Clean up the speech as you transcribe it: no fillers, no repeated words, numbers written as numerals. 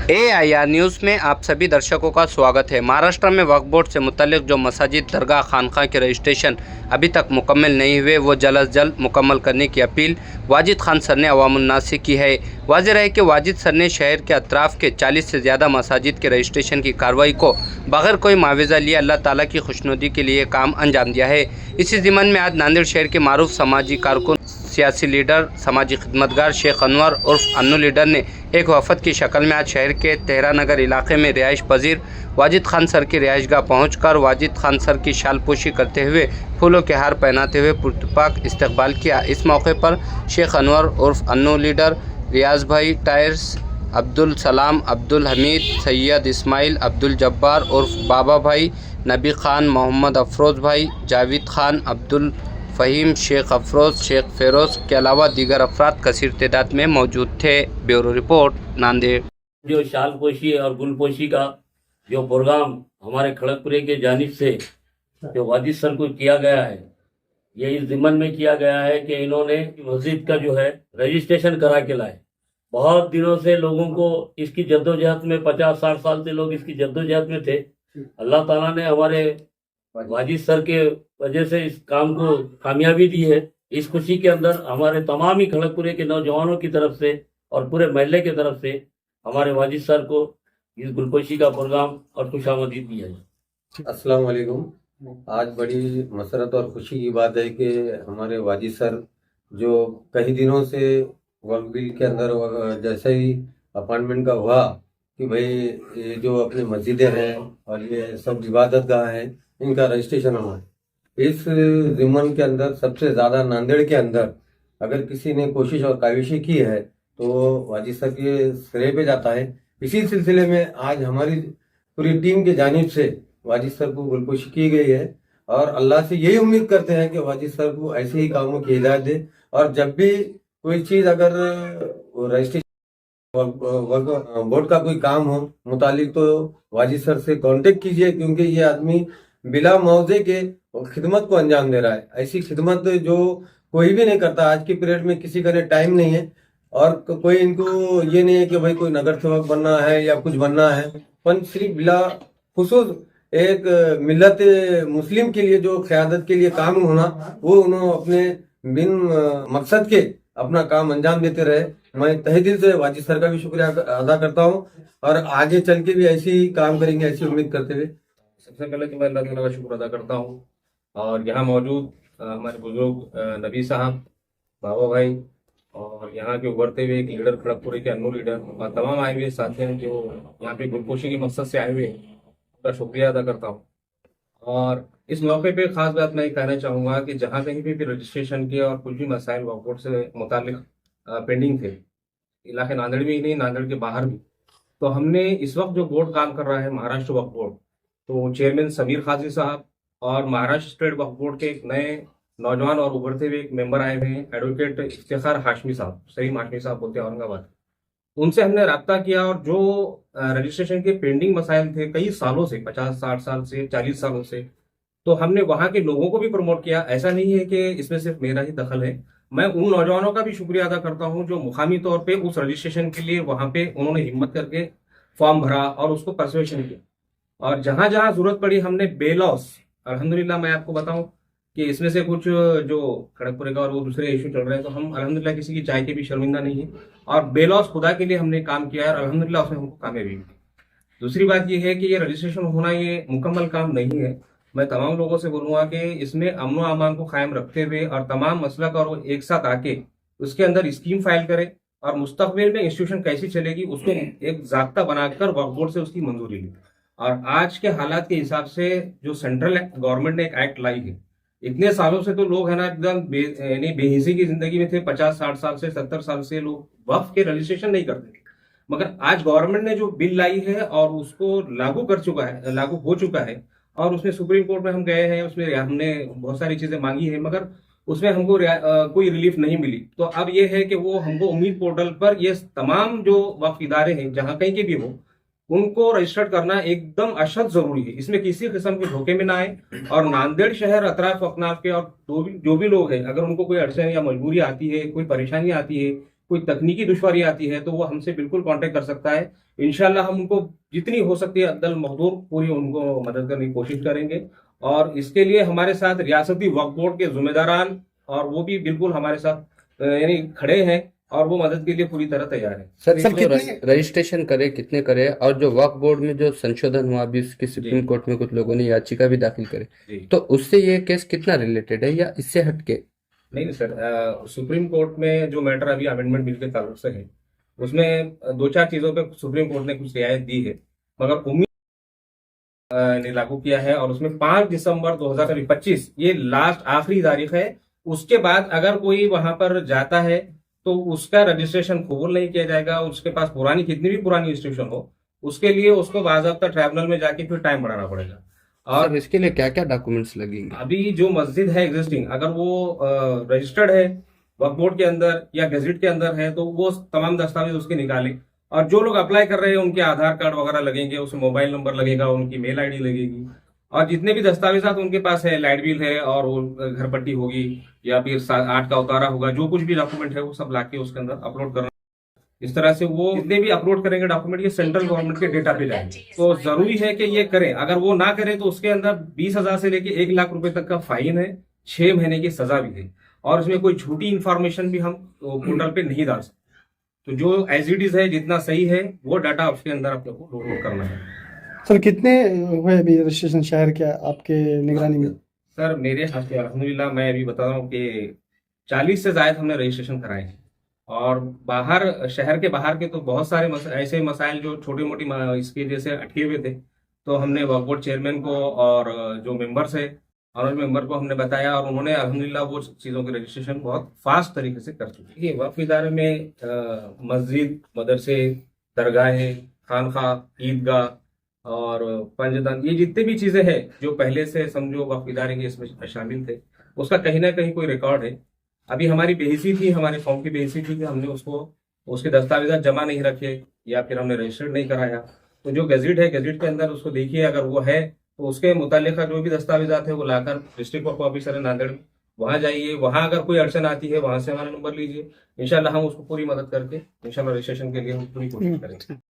AIR news में आप सभी दर्शकों का स्वागत है। महाराष्ट्र में वक्फ बोर्ड से मुतल्लिक जो मसाजिद, दरगाह, खानका के रजिस्ट्रेशन अभी तक मुकम्मल नहीं हुए, वो जल्द अज जल्द मुकम्मल करने की अपील वाजिद खान सर ने अवामुन्नास से की है। वाज़ेह है कि वाजिद सर ने शहर के अतराफ़ के 40 से ज़्यादा मसाजिद के रजिस्ट्रेशन की कार्रवाई को बगैर कोई मुआवजा लिए अल्लाह ताला की खुशनुदी के लिए काम अंजाम दिया है। इसी ज़िम्मन में आज नांदेड़ शहर के मारूफ समाजी कारकुन, सियासी लीडर, समाजी खिदमतगार शेख अनवर उर्फ अन्नू लीडर ने एक वफद की शक्ल में आज शहर के तेहरा नगर इलाके में रिहाइश पजीर वाजिद खान सर की रिहाइशगाह पहुंचकर वाजिद खान सर की शालपोशी करते हुए फूलों के हार पहनाते हुए पुरतपाक इस्तकबाल किया। इस मौके पर शेख अनवर उर्फ अन्नू लीडर, रियाज भाई टायर्स, अब्दुल सलाम, अब्दुल हमीद, सैयद इस्माइल, अब्दुल जब्बार उर्फ बाबा भाई, नबी खान, मोहम्मद अफरोज़ भाई, जावेद खान, अब्दुल फ़हीम, शेख अफरोज़, शेख फेरोज़ के अलावा दीगर अफराद कसीर तादाद में मौजूद थे। Bureau report, Nanded. जो शालपोशी और गुलपोशी का जो प्रोग्राम हमारे खड़गपुरे के जानिब से जो वाजिद सर को किया गया है, ये इस ज़िम्मन में किया गया है कि इन्होंने मस्जिद का जो है रजिस्ट्रेशन करा के लाए। बहुत दिनों से लोगों को इसकी जद्दोजहद में 50-60 साल से लोग इसकी जद्दोजहद में थे। अल्लाह ताला ने हमारे वाजिद सर के वजह से इस काम को कामयाबी दी है। इस खुशी के अंदर हमारे तमाम ही खड़गपुरे के नौजवानों की तरफ से और पूरे महल्ले की तरफ से हमारे वाजिद सर को इस गुलपोशी का प्रोग्राम और खुशामदीद दी है। अस्सलाम वालेकुम। आज बड़ी मसरत और खुशी की बात है कि हमारे वाजिद सर जो कई दिनों से वक्फ बिल के अंदर जैसे ही अपॉइंटमेंट का हुआ कि भाई ये जो अपनी मस्जिदें हैं और ये सब इबादत गाह हैं, इनका रजिस्ट्रेशन होना है। इस ज़िम्मन के अंदर सबसे ज़्यादा नांदेड़ के अंदर अगर किसी ने कोशिश और काविशी की है तो वाजिद सर के श्रेय पे जाता है। इसी सिलसिले में आज हमारी पूरी टीम के जानिब से वाजिद सर को गुलपोशी की गई है और अल्लाह से यही उम्मीद करते हैं कि वाजिद सर को ऐसे ही कामों की हिदायत दे और जब भी कोई चीज़ अगर रजिस्ट्रेशन बोर्ड का कोई काम हो मुतालिक तो वाजिद सर से कांटेक्ट कीजिए, क्योंकि ये आदमी बिला मुआवजे के खिदमत को अंजाम दे रहा है। ऐसी खिदमत जो कोई भी नहीं करता। आज की पीरियड में किसी का टाइम नहीं है और कोई इनको ये नहीं है कि भाई कोई नगर सेवक बनना है या कुछ बनना है, पर सिर्फ बिला खुसूस एक मिल्लत मुस्लिम के लिए जो क़यादत के लिए काम होना, वो उन्होंने अपने बिन मकसद के अपना काम अंजाम देते रहे। मैं तहे दिल से वाजिद सर का भी शुक्रिया अदा करता हूँ और आगे चल के भी ऐसे ही काम करेंगे, ऐसी उम्मीद करते हुए सबसे पहले तो मैं अल्लाह ताला का शुक्र अदा करता हूँ और यहाँ मौजूद हमारे बुजुर्ग नबी साहब, बाबा भाई और यहाँ के उभरते हुए एक लीडर खड़गपुरे के अन्नू लीडर और तमाम आए हुए साथी हैं जो यहाँ पे गुलपोशी के मकसद से आए हुए हैं, उनका शुक्रिया अदा करता हूँ। और इस मौके पे खास बात मैं ये कहना चाहूँगा कि जहाँ कहीं भी रजिस्ट्रेशन के और कुछ भी मसाइल वक्फ बोर्ड से मुतालिक पेंडिंग थे, इलाके नांदेड़ में ही नहीं, नांदेड़ के बाहर भी, तो हमने इस वक्त जो बोर्ड काम कर रहा है महाराष्ट्र वक्फ बोर्ड, तो चेयरमैन समीर खाजी साहब और महाराष्ट्र स्टेट वक्फ बोर्ड के एक नए नौजवान और उभरते हुए एक मेंबर आए हुए हैं, एडवोकेट इफ्तिखार हाशमी साहब, सलीम हाशमी साहब बोलते हैं औरंगाबाद। उनसे हमने रब्ता किया और जो रजिस्ट्रेशन के पेंडिंग मसाइल थे कई सालों से, 50-60 साल से, 40 सालों से, तो हमने वहां के लोगों को भी प्रमोट किया। ऐसा नहीं है कि इसमें सिर्फ मेरा ही दखल है। मैं उन नौजवानों का भी शुक्रिया अदा करता हूं जो मुकामी तौर पे उस रजिस्ट्रेशन के लिए वहां पे उन्होंने हिम्मत करके फॉर्म भरा और उसको परसुएशन किया। और जहां जहां जरूरत पड़ी हमने बेलॉस, अल्हम्दुलिल्लाह मैं आपको बताऊं कि इसमें से कुछ जो खड़गपुरे का और वो दूसरे इशू चल रहे हैं, तो हम अल्हम्दुलिल्लाह किसी की चाय के भी शर्मिंदा नहीं है और बेलॉस खुदा के लिए हमने काम किया है और अल्हम्दुलिल्लाह उसमें हमको कामयाबी मिली। दूसरी बात यह है कि ये रजिस्ट्रेशन होना ये मुकम्मल काम नहीं है। मैं तमाम लोगों से बोलूंगा कि इसमें अमन व अमान को कायम रखते हुए और तमाम मसलक और वो एक साथ आके उसके अंदर स्कीम फाइल करें और मुस्तकबिल में इंस्टीट्यूशन कैसी चलेगी उसको एक जाब्ता बनाकर वक्फ बोर्ड से उसकी मंजूरी ली। और आज के हालात के हिसाब से जो सेंट्रल गवर्नमेंट ने एक एक्ट लाई है, इतने सालों से तो लोग है ना एकदम यानी बेहिसी की जिंदगी में थे, 50-60 साल से 70 साल से लोग वक्फ के रजिस्ट्रेशन नहीं करते थे। मगर आज गवर्नमेंट ने जो बिल लाई है और उसको लागू हो चुका है और उसमें सुप्रीम कोर्ट में हम गए हैं, उसमें हमने बहुत सारी चीजें मांगी है मगर उसमें हमको कोई रिलीफ नहीं मिली। तो अब ये है कि वो हमको उम्मीद पोर्टल पर ये तमाम जो वक्फ इदारे हैं जहां कहीं के भी हो, उनको रजिस्टर्ड करना एकदम अशद जरूरी है। इसमें किसी किस्म के धोखे में ना आए और नांदेड़ शहर अतराफ अकनाफ के और जो भी लोग हैं, अगर उनको कोई अड़चन या मजबूरी आती है, कोई परेशानी आती है, कोई तकनीकी दुश्वारी आती है तो वो हमसे बिल्कुल कांटेक्ट कर सकता है। इंशाल्लाह हम उनको जितनी हो सकती है अद्दल मखदूर पूरी उनको मदद करने की कोशिश करेंगे। और इसके लिए हमारे साथ रियासती वक्फ बोर्ड के जिम्मेदारान और वो भी बिल्कुल हमारे साथ यानी खड़े हैं और वो मदद के लिए पूरी तरह तैयार है। सर सर, जो कितने- रजिस्ट्रेशन करे कितने करे, और जो वक्फ बोर्ड में जो संशोधन हुआ अभी इसकी सुप्रीम कोर्ट में कुछ लोगों ने याचिका भी दाखिल करे, जी तो उससे ये केस कितना रिलेटेड है या इससे हटके? नहीं सर, सुप्रीम कोर्ट में जो मैटर अभी अमेंडमेंट बिल के ताल्लुक से है उसमें दो चार चीजों पे सुप्रीम कोर्ट ने कुछ रियायत दी है, मगर उम्मीद ने लागू किया है और उसमें 5 दिसंबर 2025 ये लास्ट आखिरी तारीख है। उसके बाद अगर कोई वहां पर जाता है तो उसका रजिस्ट्रेशन कबूल नहीं किया जाएगा। उसके पास पुरानी कितनी भी पुरानी इंस्टीट्यूशन हो उसके लिए उसको बाज़ाब्ता ट्राइब्यूनल में जाके फिर टाइम बढ़ाना पड़ेगा। और सर इसके लिए क्या क्या डॉक्यूमेंट्स लगेंगे? अभी जो मस्जिद है एग्जिस्टिंग, अगर वो रजिस्टर्ड है वक्फ बोर्ड के अंदर या गजट के अंदर है तो वो तमाम दस्तावेज उसके निकाले। और जो लोग अप्लाई कर रहे हैं उनके आधार कार्ड वगैरह लगेंगे, उसमें मोबाइल नंबर लगेगा, उनकी मेल आईडी लगेगी, और जितने भी दस्तावेजात उनके पास है, लाइट बिल है और वो घर पट्टी होगी या फिर 8 का उतारा होगा, जो कुछ भी डॉक्यूमेंट है वो सब लाके उसके अंदर अपलोड करना। इस तरह से वो जितने भी अपलोड करेंगे डॉक्यूमेंट ये सेंट्रल गवर्नमेंट के डेटा पे जाएंगे। तो जरूरी है कि ये करें। अगर वो ना करें तो उसके अंदर 20,000 से लेके 1 लाख रुपए तक का फाइन है, 6 महीने की सजा भी है, और इसमें कोई झूठी इंफॉर्मेशन भी हम पोर्टल पे नहीं डाल सकते। तो जो एज इट इज है, जितना सही है वो डाटा उसके अंदर अपने को लोड करना है। सर कितने हुए अभी रजिस्ट्रेशन शहर के आपके निगरानी में? सर मेरे हाथ से अल्हम्दुलिल्लाह मैं अभी बता रहा हूँ कि 40 से ज्यादा हमने रजिस्ट्रेशन कराए हैं। और बाहर, शहर के बाहर के तो बहुत सारे ऐसे मसाइल जो छोटी मोटी इसके जैसे अटके हुए थे, तो हमने वक्फ बोर्ड चेयरमैन को और जो मेंबर्स है और मेंबर को हमने बताया और उन्होंने अल्हम्दुलिल्लाह वो चीज़ों की रजिस्ट्रेशन बहुत फास्ट तरीके से कर चुकी है। वक्फ इदारे में मस्जिद, मदरसे, दरगाहें, खानखा, ईदगाह और पंजदान, ये जितनी भी चीज़ें हैं जो पहले से समझो वक्फ इदारे के इसमें शामिल थे, उसका कहीं ना कहीं कोई रिकॉर्ड है। अभी हमारी बेहिसी थी, हमारे फॉर्म की बेहिसी थी कि हमने उसको उसके दस्तावेजात जमा नहीं रखे या फिर हमने रजिस्टर्ड नहीं कराया। तो जो गजट है, गजट के अंदर उसको देखिए, अगर वो है तो उसके मुतालिका जो भी दस्तावेजात है वो लाकर डिस्ट्रिक्ट वक्फ ऑफिसर है नांदेड़, वहाँ जाइए। वहाँ अगर कोई अड़चन आती है वहाँ से हमारा नंबर लीजिए, इंशाल्लाह हम उसको पूरी मदद करके इंशाल्लाह रजिस्ट्रेशन के लिए हम पूरी कोशिश करेंगे।